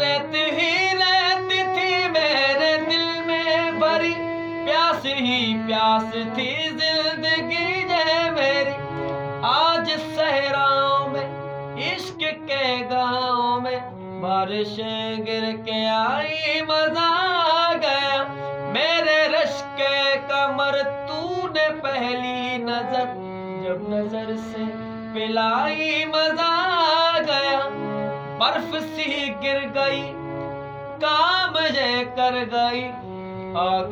रहती ही रहती थी मेरे दिल में भरी, प्यास ही प्यास थी जिंदगी ये मेरी। आज सहराओं में इश्क के गाँव में बारिशें गिर के आई, मजा आ गया मेरे रश के कमर। तूने पहली नजर जब नजर से पिलाई, मजा आ गया बर्फ सी गिर गई, काम ये कर गई, आग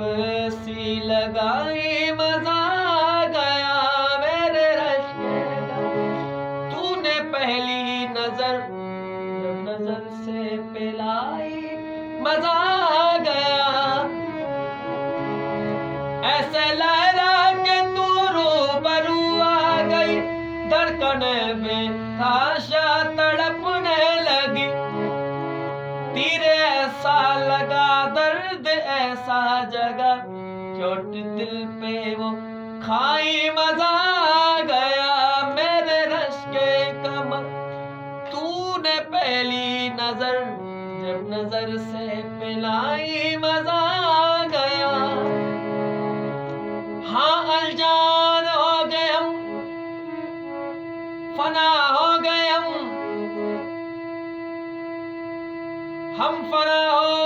सी लगाई, मजा आ गया मेरे रश के गाँव। तूने पहली नजर जब नजर से पिलाई, मजा आ गया। ऐसे लहरा के तू रूबरू आ गई, धड़कन बेखाशा तड़पने लगी। तीर ऐसा लगा, दर्द ऐसा जगा, चोट दिल पे वो खाई, मजा आ गया मेरे रश के कमर। तूने पहली नजर जब नजर से पिलाई, मजा आ गया। हाँ अनजान हो गए हम, फना हो गए हम फना हो